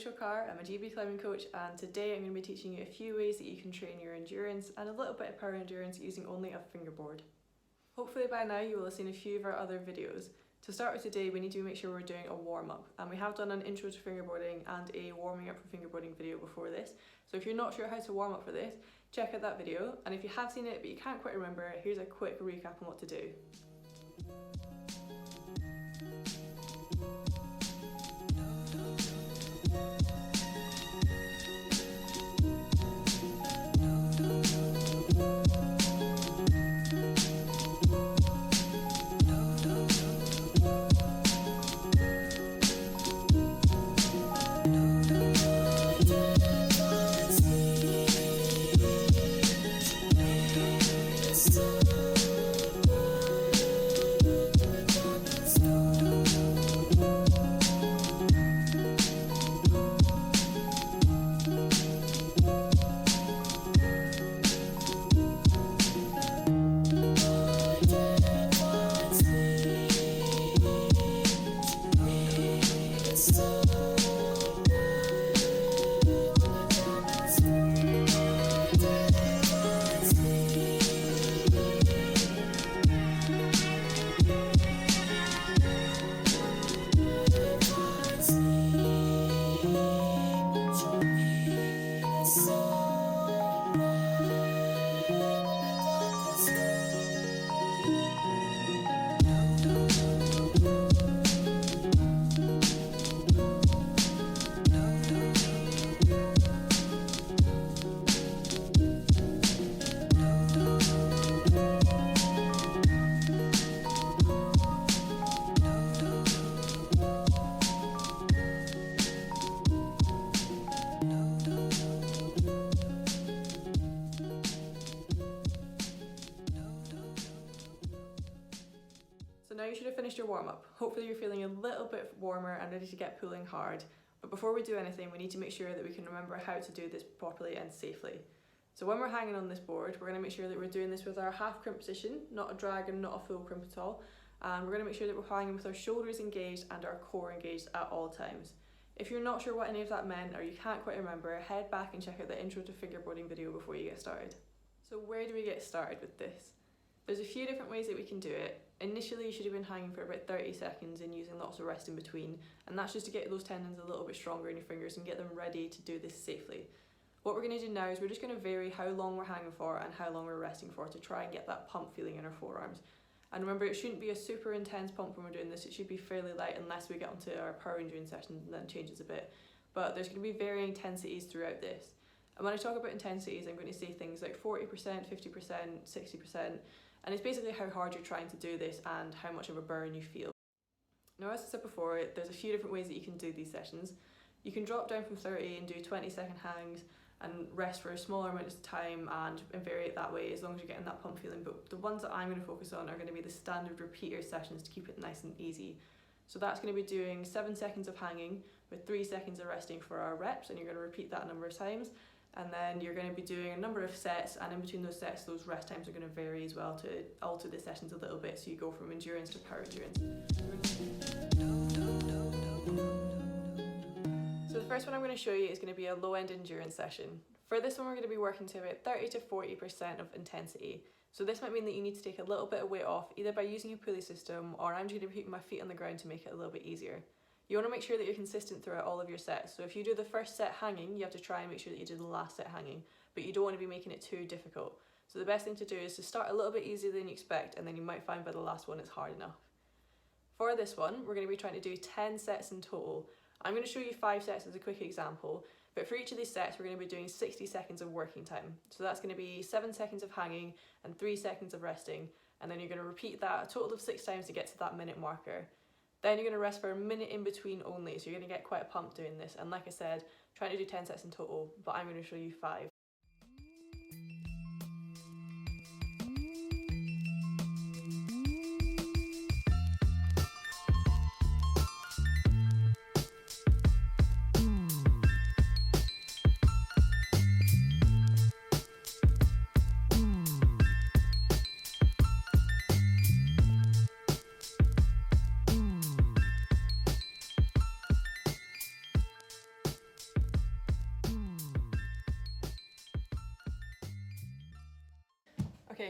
Rachel Carr, I'm a GB climbing coach, and today I'm going to be teaching you a few ways that you can train your endurance and a little bit of power endurance using only a fingerboard. Hopefully by now you will have seen a few of our other videos. To start with today, we need to make sure we're doing a warm-up, and we have done an intro to fingerboarding and a warming up for fingerboarding video before this. So if you're not sure how to warm up for this, check out that video, and if you have seen it but you can't quite remember, here's a quick recap on what to do. So now you should have finished your warm-up. Hopefully you're feeling a little bit warmer and ready to get pulling hard. But before we do anything, we need to make sure that we can remember how to do this properly and safely. So when we're hanging on this board, we're going to make sure that we're doing this with our half crimp position, not a drag and not a full crimp at all. And we're going to make sure that we're hanging with our shoulders engaged and our core engaged at all times. If you're not sure what any of that meant or you can't quite remember, head back and check out the intro to fingerboarding video before you get started. So where do we get started with this? There's a few different ways that we can do it. Initially you should have been hanging for about 30 seconds and using lots of rest in between, and that's just to get those tendons a little bit stronger in your fingers and get them ready to do this safely. What we're going to do now is we're just going to vary how long we're hanging for and how long we're resting for to try and get that pump feeling in our forearms. And remember, it shouldn't be a super intense pump when we're doing this, it should be fairly light unless we get onto our power endurance sessions and then changes a bit. But there's going to be varying intensities throughout this. And when I talk about intensities, I'm going to say things like 40%, 50%, 60%, and it's basically how hard you're trying to do this and how much of a burn you feel. Now, as I said before, there's a few different ways that you can do these sessions. You can drop down from 30 and do 20-second hangs and rest for a smaller amount of time and vary it that way as long as you're getting that pump feeling. But the ones that I'm going to focus on are going to be the standard repeater sessions to keep it nice and easy. So that's going to be doing 7 seconds of hanging with 3 seconds of resting for our reps, and you're going to repeat that a number of times. And then you're going to be doing a number of sets, and in between those sets those rest times are going to vary as well to alter the sessions a little bit, so you go from endurance to power endurance. So the first one I'm going to show you is going to be a low end endurance session. For this one we're going to be working to about 30 to 40% of intensity. So this might mean that you need to take a little bit of weight off either by using a pulley system, or I'm just going to be putting my feet on the ground to make it a little bit easier. You want to make sure that you're consistent throughout all of your sets. So if you do the first set hanging, you have to try and make sure that you do the last set hanging, but you don't want to be making it too difficult. So the best thing to do is to start a little bit easier than you expect, and then you might find by the last one it's hard enough. For this one, we're going to be trying to do 10 sets in total. I'm going to show you 5 sets as a quick example, but for each of these sets we're going to be doing 60 seconds of working time. So that's going to be 7 seconds of hanging and 3 seconds of resting, and then you're going to repeat that a total of 6 times to get to that minute marker. Then you're going to rest for a minute in between only, so you're going to get quite a pump doing this. And like I said, trying to do 10 sets in total, but I'm going to show you 5.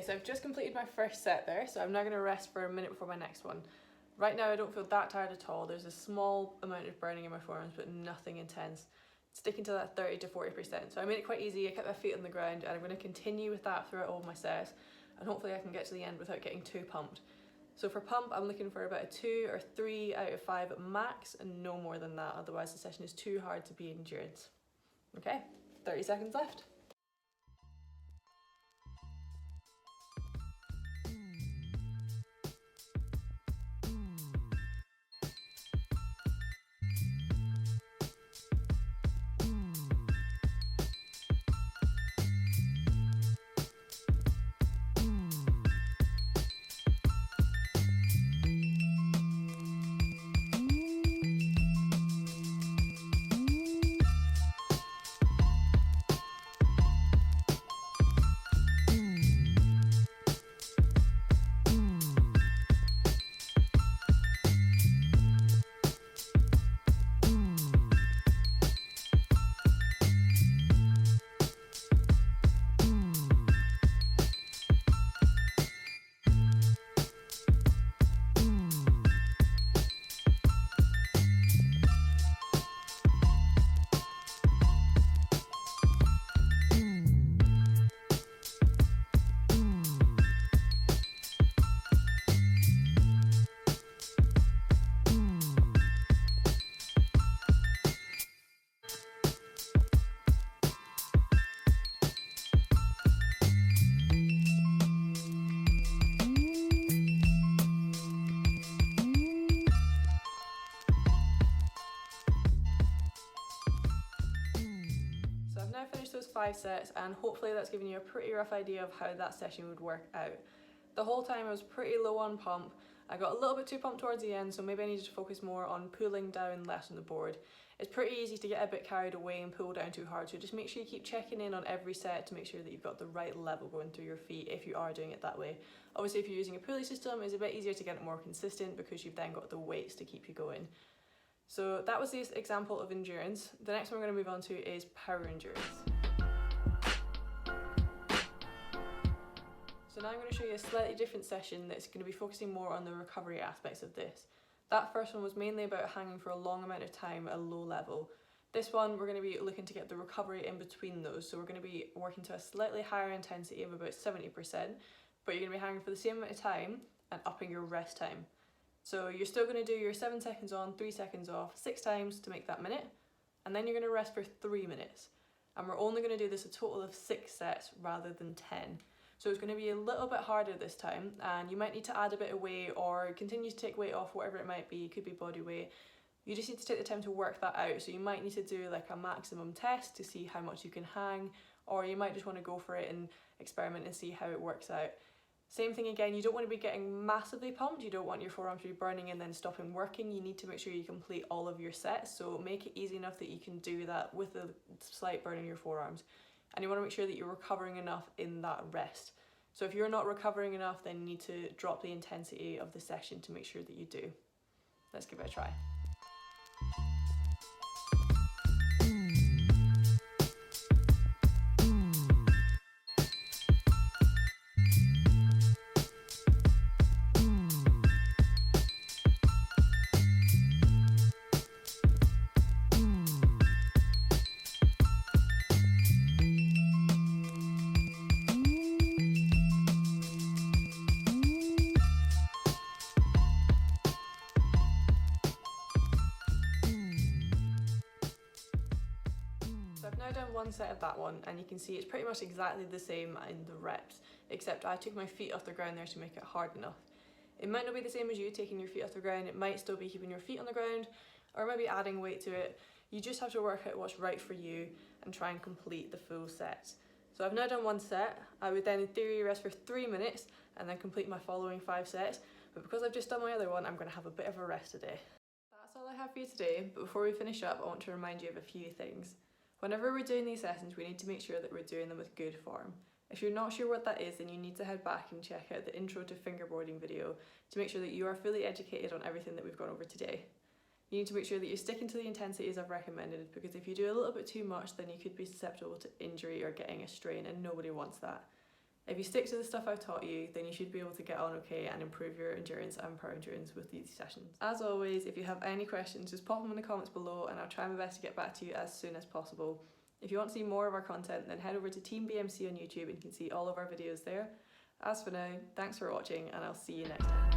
Okay, so I've just completed my first set there, so I'm now going to rest for a minute before my next one. Right now I don't feel that tired at all. There's a small amount of burning in my forearms, but nothing intense. Sticking to that 30 to 40%. So I made it quite easy. I kept my feet on the ground, and I'm going to continue with that throughout all my sets, and hopefully I can get to the end without getting too pumped. So for pump, I'm looking for about a 2 or 3 out of 5 max, and no more than that, otherwise the session is too hard to be endurance. Okay, 30 seconds left. Those 5 sets, and hopefully that's given you a pretty rough idea of how that session would work out. The whole time I was pretty low on pump. I got a little bit too pumped towards the end, so maybe I needed to focus more on pulling down less on the board. It's pretty easy to get a bit carried away and pull down too hard, so just make sure you keep checking in on every set to make sure that you've got the right level going through your feet if you are doing it that way. Obviously if you're using a pulley system, it's a bit easier to get it more consistent because you've then got the weights to keep you going. So that was this example of endurance. The next one we're going to move on to is power endurance. So now I'm going to show you a slightly different session that's going to be focusing more on the recovery aspects of this. That first one was mainly about hanging for a long amount of time at a low level. This one we're going to be looking to get the recovery in between those, so we're going to be working to a slightly higher intensity of about 70%, but you're going to be hanging for the same amount of time and upping your rest time. So you're still going to do your 7 seconds on, 3 seconds off, 6 times to make that minute, and then you're going to rest for 3 minutes. And we're only going to do this a total of 6 sets rather than 10. So it's going to be a little bit harder this time, and you might need to add a bit of weight or continue to take weight off, whatever it might be. It could be body weight. You just need to take the time to work that out. So you might need to do like a maximum test to see how much you can hang, or you might just want to go for it and experiment and see how it works out. Same thing again, you don't want to be getting massively pumped. You don't want your forearms to be burning and then stopping working. You need to make sure you complete all of your sets. So make it easy enough that you can do that with a slight burn in your forearms. And you want to make sure that you're recovering enough in that rest. So if you're not recovering enough, then you need to drop the intensity of the session to make sure that you do. Let's give it a try. Done one set of that one, and you can see it's pretty much exactly the same in the reps, except I took my feet off the ground there to make it hard enough. It might not be the same as you taking your feet off the ground. It might still be keeping your feet on the ground, or maybe adding weight to it. You just have to work out what's right for you and try and complete the full sets. So I've now done one set. I would then in theory rest for 3 minutes and then complete my following 5 sets, but because I've just done my other one, I'm going to have a bit of a rest today. That's all I have for you today, but before we finish up, I want to remind you of a few things. Whenever we're doing these sessions, we need to make sure that we're doing them with good form. If you're not sure what that is, then you need to head back and check out the intro to fingerboarding video to make sure that you are fully educated on everything that we've gone over today. You need to make sure that you're sticking to the intensities I've recommended, because if you do a little bit too much, then you could be susceptible to injury or getting a strain, and nobody wants that. If you stick to the stuff I've taught you, then you should be able to get on okay and improve your endurance and power endurance with these sessions. As always, if you have any questions, just pop them in the comments below and I'll try my best to get back to you as soon as possible. If you want to see more of our content, then head over to Team BMC on YouTube and you can see all of our videos there. As for now, thanks for watching and I'll see you next time.